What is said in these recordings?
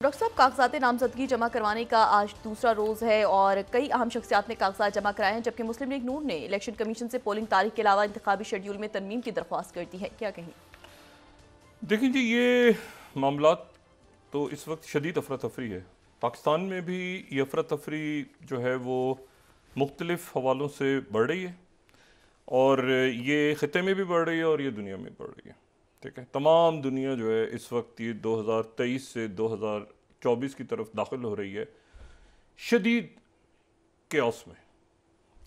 Doctor साहब, कागजात नामजदगी जमा करवाने का आज दूसरा रोज है और कई अहम शख्सियात ने कागजात जमा कराए हैं, जबकि मुस्लिम लीग नून ने इलेक्शन कमीशन से पोलिंग तारीख के अलावा इंतखाबी शेड्यूल में तरमीम की दरख्वास्त कर दी है। क्या कहें? देखिए जी, ये मामलात तो इस वक्त शदीद अफरा तफरी है। पाकिस्तान में भी ये अफरा तफरी जो है वो मुख्तलिफ हवालों से बढ़ रही है, और ये ख़िते में भी बढ़ रही है और ये दुनिया में बढ़ रही है। ठीक है, तमाम दुनिया जो है इस वक्त ये 2023 से 2024 की तरफ दाखिल हो रही है शदीद केओस में।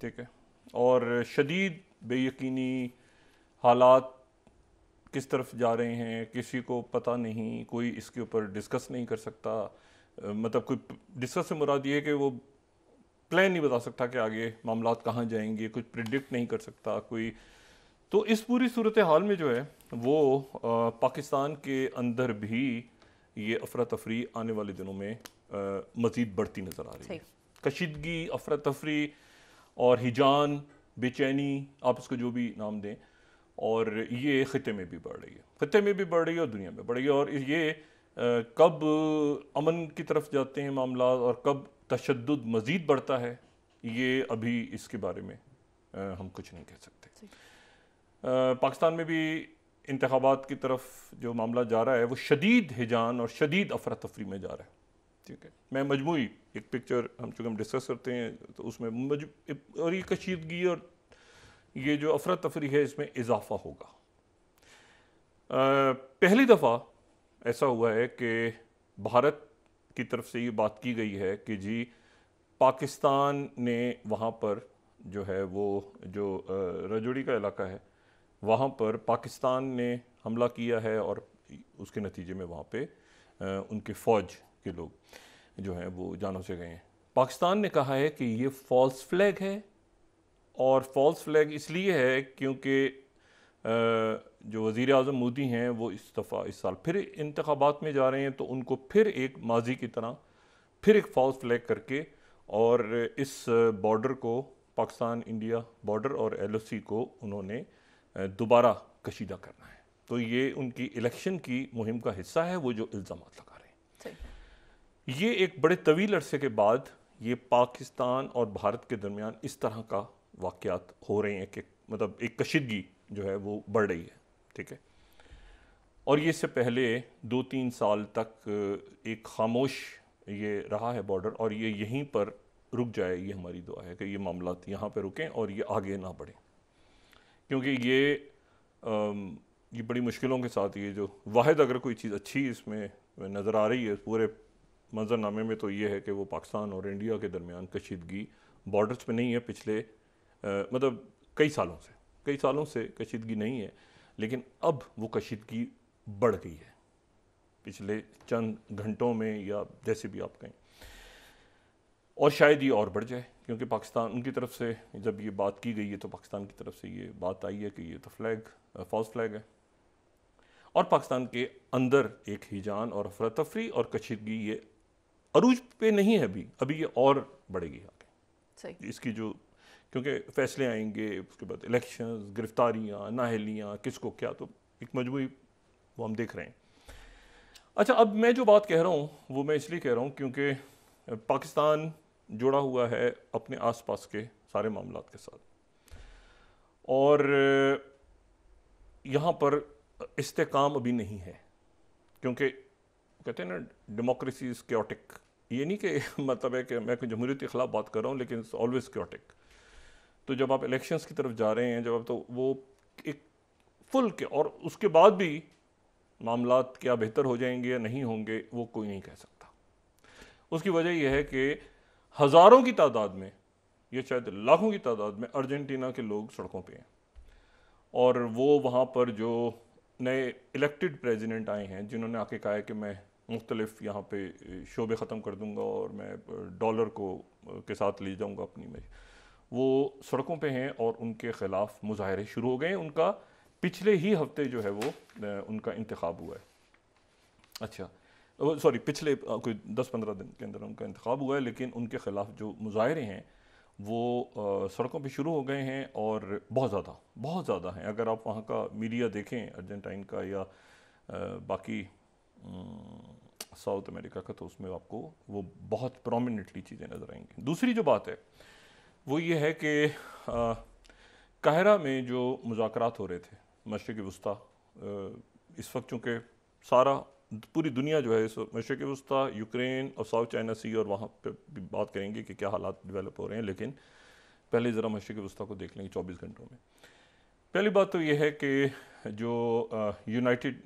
ठीक है, और शदीद बेयकीनी हालात किस तरफ जा रहे हैं किसी को पता नहीं, कोई इसके ऊपर डिस्कस नहीं कर सकता। मतलब कोई डिस्कस से मुराद ये है कि वो प्लान नहीं बता सकता कि आगे मामलात कहाँ जाएंगे, कुछ प्रिडिक्ट नहीं कर सकता कोई। तो इस पूरी सूरत हाल में जो है वो पाकिस्तान के अंदर भी ये अफरा तफरी आने वाले दिनों में मज़ीद बढ़ती नज़र आ रही है। कशीदगी, अफरा तफरी और हिजान, बेचैनी, आप इसको जो भी नाम दें, और ये ख़िते में भी बढ़ रही है, ख़िते में भी बढ़ रही है और दुनिया में बढ़ रही है। और ये कब अमन की तरफ जाते हैं मामला और कब तशद्दुद मज़ीद बढ़ता है, ये अभी इसके बारे में हम कुछ नहीं कह सकते। पाकिस्तान में भी इंतखाबात की तरफ जो मामला जा रहा है वो शदीद हिजान और शदीद अफरा तफरी में जा रहा है। ठीक है, मैं मजमूई एक पिक्चर हम डिस्कस करते हैं तो उसमें और ये कशीदगी और ये जो अफरा तफरी है इसमें इजाफा होगा। पहली दफ़ा ऐसा हुआ है कि भारत की तरफ से ये बात की गई है कि जी पाकिस्तान ने वहाँ पर जो है वो जो रजौड़ी का इलाका है वहाँ पर पाकिस्तान ने हमला किया है और उसके नतीजे में वहाँ पे उनके फ़ौज के लोग जो हैं वो जानों से गए हैं। पाकिस्तान ने कहा है कि ये फॉल्स फ्लैग है, और फॉल्स फ्लैग इसलिए है क्योंकि जो वज़ीर आज़म मोदी हैं वो इस दफ़ा इस साल फिर इंतखाबात में जा रहे हैं, तो उनको फिर एक माजी की तरह फिर एक फॉल्स फ्लैग करके और इस बॉर्डर को, पाकिस्तान इंडिया बॉर्डर और LOC को उन्होंने दोबारा कशीदा करना है। तो ये उनकी इलेक्शन की मुहिम का हिस्सा है, वो जो इल्ज़ाम लगा रहे हैं। ये एक बड़े तवील अरसे के बाद ये पाकिस्तान और भारत के दरमियान इस तरह का वाक़यात हो रहे हैं कि मतलब एक कशीदगी जो है वो बढ़ रही है। ठीक है, और ये इससे पहले 2-3 साल तक एक खामोश ये रहा है बॉर्डर, और ये यहीं पर रुक जाए, ये हमारी दुआ है कि ये मामलात यहाँ पर रुकें और ये आगे ना बढ़ें, क्योंकि ये बड़ी मुश्किलों के साथ ये जो वाहिद अगर कोई चीज़ अच्छी इसमें नज़र आ रही है पूरे मंजरनामे में, तो ये है कि वो पाकिस्तान और इंडिया के दरमियान कशीदगी बॉर्डर्स पे नहीं है पिछले मतलब कई सालों से कशीदगी नहीं है, लेकिन अब वो कशीदगी बढ़ गई है पिछले चंद घंटों में, या जैसे भी आप कहें, और शायद ये और बढ़ जाए, क्योंकि पाकिस्तान उनकी तरफ से जब ये बात की गई है तो पाकिस्तान की तरफ से ये बात आई है कि ये तो फॉल्स फ्लैग है, और पाकिस्तान के अंदर एक हिजान और अफरा तफरी और कशीदगी ये अरूज पे नहीं है अभी ये और बढ़ेगी आगे। इसकी जो क्योंकि फैसले आएंगे, उसके बाद इलेक्शंस, गिरफ्तारियाँ, नाहलियाँ, किसको क्या, तो एक मजबूरी वो हम देख रहे हैं। अच्छा, अब मैं जो बात कह रहा हूँ वो मैं इसलिए कह रहा हूँ क्योंकि पाकिस्तान जुड़ा हुआ है अपने आसपास के सारे मामलात के साथ, और यहाँ पर इस्तेकाम अभी नहीं है, क्योंकि कहते हैं ना डेमोक्रेसी इज़ क्योटिक। ये नहीं कि मतलब है कि मैं कोई जमहूरियत के ख़िलाफ़ बात कर रहा हूँ, लेकिन इट्स ऑलवेज क्योटिक। तो जब आप इलेक्शंस की तरफ जा रहे हैं, जब आप, तो वो एक फुल के, और उसके बाद भी मामलात क्या बेहतर हो जाएंगे या नहीं होंगे वो कोई नहीं कह सकता। उसकी वजह यह है कि हज़ारों की तादाद में, ये शायद लाखों की तादाद में अर्जेंटीना के लोग सड़कों पे हैं, और वो वहाँ पर जो नए इलेक्टेड प्रेसिडेंट आए हैं जिन्होंने आके कहा है कि मैं मुख्तलिफ यहाँ पे शोबे ख़त्म कर दूँगा और मैं डॉलर को के साथ ले जाऊँगा अपनी में, वो सड़कों पे हैं और उनके ख़िलाफ़ मुजाहरे शुरू हो गए हैं। उनका पिछले ही हफ्ते जो है वो उनका इंतखाब हुआ है। अच्छा, सॉरी, पिछले कोई 10-15 दिन के अंदर उनका इंतखाब हुआ है, लेकिन उनके ख़िलाफ़ जो मुजाहरे हैं वो सड़कों पे शुरू हो गए हैं, और बहुत ज़्यादा हैं। अगर आप वहाँ का मीडिया देखें अर्जेंटाइन का या बाकी साउथ अमेरिका का, तो उसमें आपको वो बहुत प्रोमिनेंटली चीज़ें नज़र आएंगी। दूसरी जो बात है वो ये है कि काहिरा में जो मुज़ाकरात हो रहे थे मशरिक़ वस्ता, इस वक्त चूँकि सारा पूरी दुनिया जो है इस मशरिक़ वस्ता, यूक्रेन और साउथ चाइना सी, और वहाँ पे भी बात करेंगे कि क्या हालात डेवलप हो रहे हैं, लेकिन पहले ज़रा मशरिक़ वस्ता को देख लेंगे 24 घंटों में। पहली बात तो ये है कि जो यूनाइटेड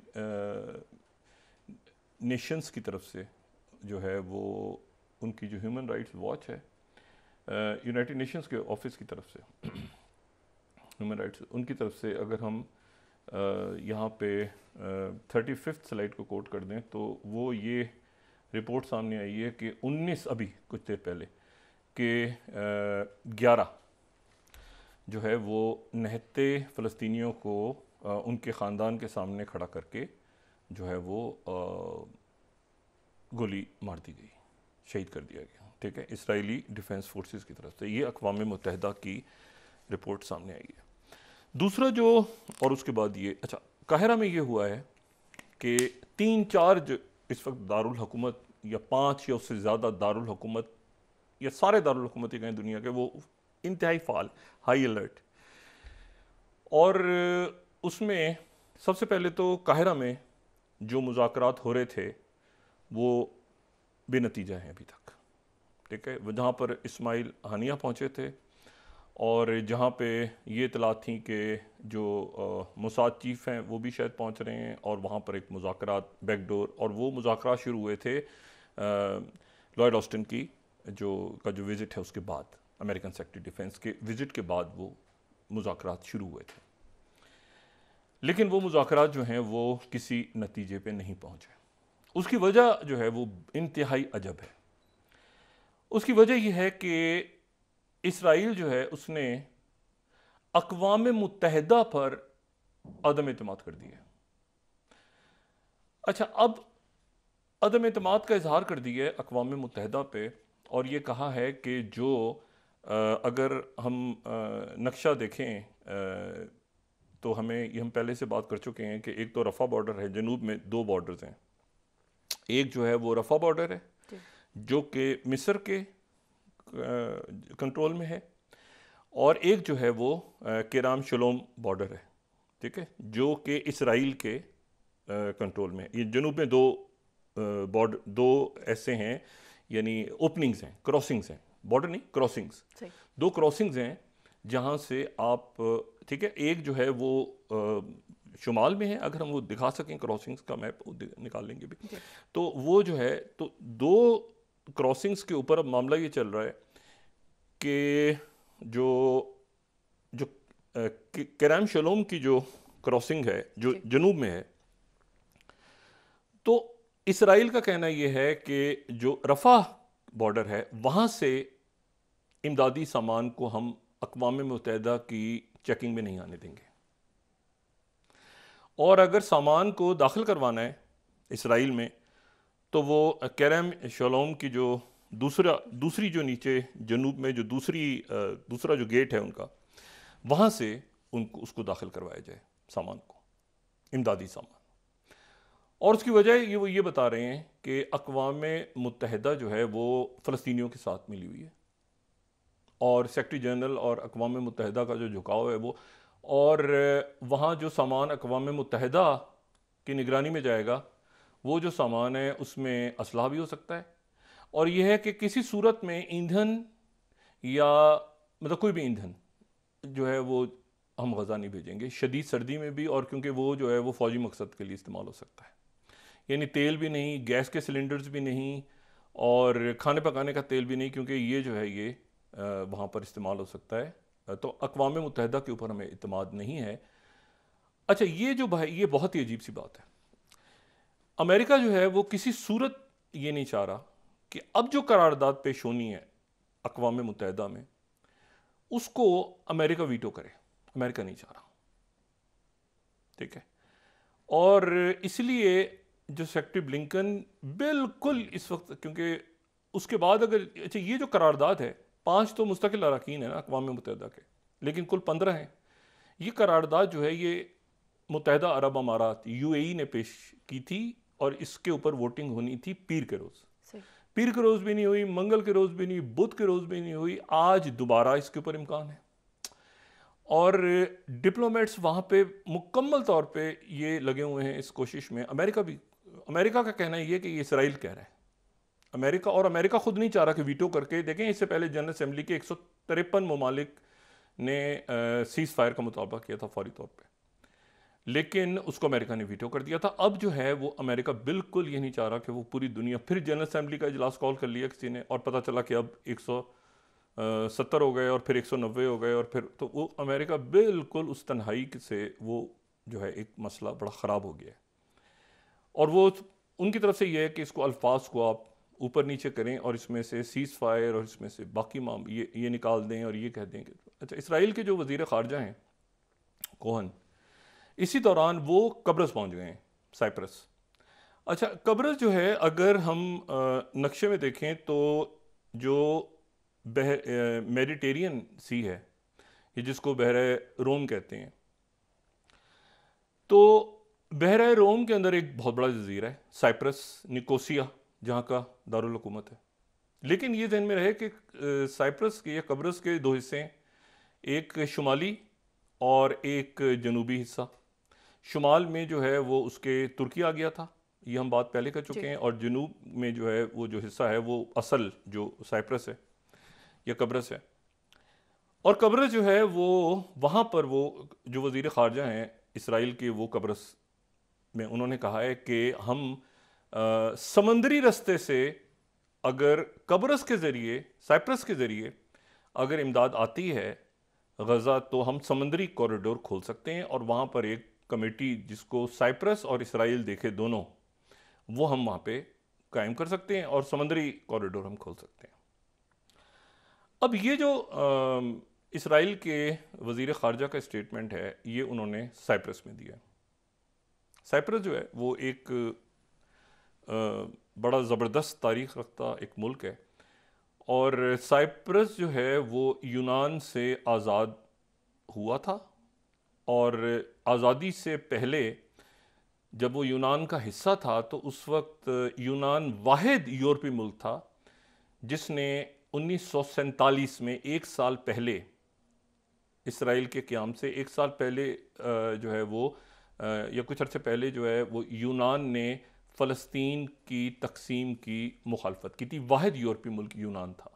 नेशंस की तरफ से जो है वो उनकी जो ह्यूमन राइट्स वॉच है, यूनाइटेड नेशंस के ऑफिस की तरफ से ह्यूमन राइट्स, उनकी तरफ से अगर हम यहाँ पे 35th स्लाइड को कोट कर दें तो वो ये रिपोर्ट सामने आई है कि 19 अभी कुछ देर पहले कि 11 जो है वो नहते फ़लस्तीनियों को उनके ख़ानदान के सामने खड़ा करके जो है वो गोली मार दी गई, शहीद कर दिया गया। ठीक है, इसराइली डिफेंस फोर्सेस की तरफ से, ये अक़वाम मुत्तहिदा की रिपोर्ट सामने आई है। दूसरा जो, और उसके बाद ये, अच्छा काहिरा में ये हुआ है कि 3-4 जो इस वक्त दारुल हुकूमत या 5 या उससे ज़्यादा दारुल हुकूमत या सारे दारुल हुकूमत कहें दुनिया के, वो इंतहाई फ़ाल, हाई अलर्ट। और उसमें सबसे पहले तो काहिरा में जो मुज़ाकरात हो रहे थे वो बेनतीजा हैं अभी तक। ठीक है, जहाँ पर इस्माइल हानिया पहुँचे थे और जहाँ पे ये इतलात थी कि जो मोसाद चीफ़ हैं वो भी शायद पहुँच रहे हैं, और वहाँ पर एक मुज़ाकरात बैकडोर, और वो मुज़ाकरात शुरू हुए थे लॉयड ऑस्टिन की जो विज़िट है उसके बाद, अमेरिकन सेक्रेटरी डिफेंस के विज़िट के बाद वो मुज़ाकरात शुरू हुए थे। लेकिन वो मुज़ाकरात जो हैं वो किसी नतीजे पे नहीं पहुँचे। उसकी वजह जो है वो इंतहाई अजब है। उसकी वजह यह है कि इसराइल जो है उसने अक़वाम मुत्तहिदा पर अदम एतमाद कर दिया। अच्छा, अब अदम एतमाद का इजहार कर दिया है अक़वाम मुत्तहिदा पे, और ये कहा है कि जो अगर हम नक्शा देखें तो ये हम पहले से बात कर चुके हैं कि एक तो रफ़ा बॉर्डर है, जनूब में 2 बॉर्डर्स हैं। एक जो है वो रफ़ा बॉर्डर है जो कि मिस्र के कंट्रोल में है, और एक जो है वो केराम शलोम बॉर्डर है। ठीक है, जो कि इसराइल के कंट्रोल में। ये जनूब में 2 ऐसे हैं, यानी ओपनिंग्स हैं, क्रॉसिंग्स हैं, बॉर्डर नहीं, क्रॉसिंग्स, 2 क्रॉसिंग्स हैं जहाँ से आप, ठीक है, एक जो है वो शुमाल में है, अगर हम वो दिखा सकें क्रॉसिंग्स का मैप निकाल लेंगे भी, तो वो जो है, तो 2 क्रॉसिंग्स के ऊपर अब मामला ये चल रहा है कि जो केराम शलोम की जो क्रॉसिंग है जो जनूब में है, तो इसराइल का कहना यह है कि जो रफ़ा बॉर्डर है वहाँ से इमदादी सामान को हम अक़वाम मुत्तहिदा की चेकिंग में नहीं आने देंगे, और अगर सामान को दाखिल करवाना है इसराइल में तो वो केराम शलोम की जो दूसरी जो नीचे जनूब में जो दूसरा जो गेट है उनका, वहाँ से उसको दाखिल करवाया जाए सामान को, इमदादी सामान। और उसकी वजह वो ये बता रहे हैं कि अक़वाम मुत्तहिदा जो है वो फ़लस्तीनियों के साथ मिली हुई है, और सेक्रेटरी जनरल और अक़वाम मुत्तहिदा का जो झुकाव है वो, और वहाँ जो सामान अक़वाम मुत्तहिदा की निगरानी में जाएगा वो जो सामान है उसमें असलहा भी हो सकता है, और यह है कि किसी सूरत में ईंधन या मतलब कोई भी ईंधन जो है वो हम गज़ा नहीं भेजेंगे शदीद सर्दी में भी, और क्योंकि वो जो है वो फ़ौजी मकसद के लिए इस्तेमाल हो सकता है, यानी तेल भी नहीं, गैस के सिलेंडर्स भी नहीं, और खाने पकाने का तेल भी नहीं, क्योंकि ये जो है ये वहाँ पर इस्तेमाल हो सकता है। तो अक़वाम मुत्तहिदा के ऊपर हमें इत्मीनान नहीं है। अच्छा, ये जो भाई, ये बहुत ही अजीब सी बात है। अमेरिका जो है वो किसी सूरत ये नहीं चाह रहा कि अब जो करारदाद पेश होनी है अक़वाम मुत्तहिदा में उसको अमेरिका वीटो करे, अमेरिका नहीं चाह रहा। ठीक है, और इसलिए जो सेक्रेटरी ब्लिंकन बिल्कुल इस वक्त, क्योंकि उसके बाद अगर, अच्छा ये जो करारदाद है 5 तो मुस्तकिल अरकान है ना अक़वाम मुत्तहिदा के, लेकिन कुल 15 हैं। ये करारदाद जो है ये मुत्तहिदा अरब अमारात UAE ने पेश की थी और इसके ऊपर वोटिंग होनी थी पीर के रोज़। सही। पीर के रोज़ भी नहीं हुई, मंगल के रोज़ भी नहीं, बुध के रोज़ भी नहीं हुई। आज दोबारा इसके ऊपर इम्कान है और डिप्लोमेट्स वहाँ पे मुकम्मल तौर पे ये लगे हुए हैं इस कोशिश में। अमेरिका का कहना ये है कि ये इसराइल कह रहा है। अमेरिका खुद नहीं चाह रहा कि वीटो करके देखें। इससे पहले जनरल असेंबली के 153 ममालिक ने सीज़ फायर का मुतालबा किया था फौरी तौर पे, लेकिन उसको अमेरिका ने वीटो कर दिया था। अब जो है वो अमेरिका बिल्कुल ये नहीं चाह रहा कि वो पूरी दुनिया, फिर जनरल असेंबली का इजलास कॉल कर लिया किसी ने और पता चला कि अब 170 हो गए और फिर 190 हो गए और फिर तो वो अमेरिका बिल्कुल उस तन्हाई से वो जो है एक मसला बड़ा ख़राब हो गया है। और वो उनकी तरफ से ये है कि इसको अल्फाज को आप ऊपर नीचे करें और इसमें से सीज़ फायर और इसमें से बाकी ये निकाल दें और ये कह दें कि अच्छा। इसराइल के जो वज़ीर ख़ारजा हैं कोहन, इसी दौरान वो कब्रस पहुंच गए हैं, साइप्रस। अच्छा, कब्रस जो है अगर हम नक्शे में देखें तो जो मेडिटेरियन सी है, ये जिसको बहरे रोम कहते हैं, तो बहरे रोम के अंदर एक बहुत बड़ा जजीरा है साइप्रस, निकोसिया, जहाँ का दारुल हुकूमत है। लेकिन ये ध्यान में रहे कि साइप्रस के या कब्रस के दो हिस्से हैं, एक शुमाली और एक जनूबी हिस्सा। शुमाल में जो है वो उसके तुर्की आ गया था, ये हम बात पहले कर चुके हैं, और जनूब में जो है वो जो हिस्सा है वो असल जो साइप्रस है या कब्रस है। और कब्रस जो है वो वहाँ पर वो जो वज़ीर ख़ारजा हैं इसराइल के, वो कब्रस में उन्होंने कहा है कि हम समंदरी रास्ते से अगर कब्रस के ज़रिए, साइप्रस के ज़रिए अगर इमदाद आती है गज़ा, तो हम समंदरी कॉरिडोर खोल सकते हैं और वहाँ पर एक कमेटी जिसको साइप्रस और इसराइल देखे दोनों, वो हम वहाँ पे कायम कर सकते हैं और समंदरी कॉरिडोर हम खोल सकते हैं। अब ये जो इसराइल के वज़ीर ख़ारजा का स्टेटमेंट है, ये उन्होंने साइप्रस में दिया। साइप्रस जो है वो एक बड़ा ज़बरदस्त तारीख़ रखता एक मुल्क है और साइप्रस जो है वो यूनान से आज़ाद हुआ था और आज़ादी से पहले जब वो यूनान का हिस्सा था तो उस वक्त यूनान वाहिद यूरोपीय मुल्क था जिसने 1947 में, एक साल पहले, इसराइल के क़याम से एक साल पहले जो है वो या कुछ अर्से पहले जो है वो यूनान ने फ़लस्तीन की तकसीम की मुखालफत की थी। वाहिद यूरोपीय मुल्क यूनान था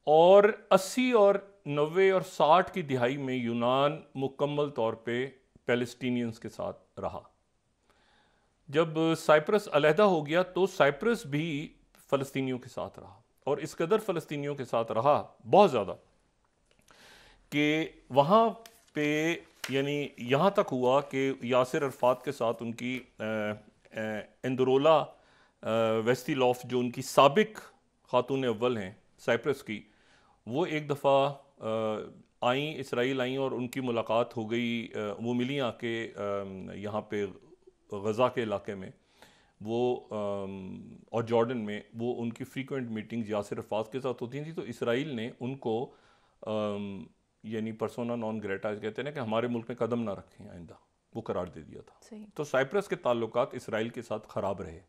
और 80 और 90 और 60 की दिहाई में यूनान मुकम्मल तौर पे पैलेस्टीनियंस के साथ रहा। जब साइप्रस अलहदा हो गया तो साइप्रस भी फ़लस्तीनियों के साथ रहा और इस कदर फ़लस्तीनियों के साथ रहा, बहुत ज़्यादा, कि वहाँ पे यानी यहाँ तक हुआ कि यासिर अरफात के साथ उनकी एंदरोला वेस्टिलॉफ, जो उनकी साबिक खातून अव्वल हैं साइप्रस की, वो एक दफ़ा आई, इसराइल आई और उनकी मुलाकात हो गई। वो मिली आके यहाँ पे गज़ा के इलाके में, वो और जॉर्डन में वो उनकी फ्रीक्वेंट मीटिंग्स यासिर अरफात के साथ होती थी। तो इसराइल ने उनको यानी पर्सोना नॉन ग्रेटा कहते हैं ना, कि हमारे मुल्क में कदम ना रखें आइंदा, वो करार दे दिया था। तो साइप्रस के ताल्लुकात इसराइल के साथ ख़राब रहे।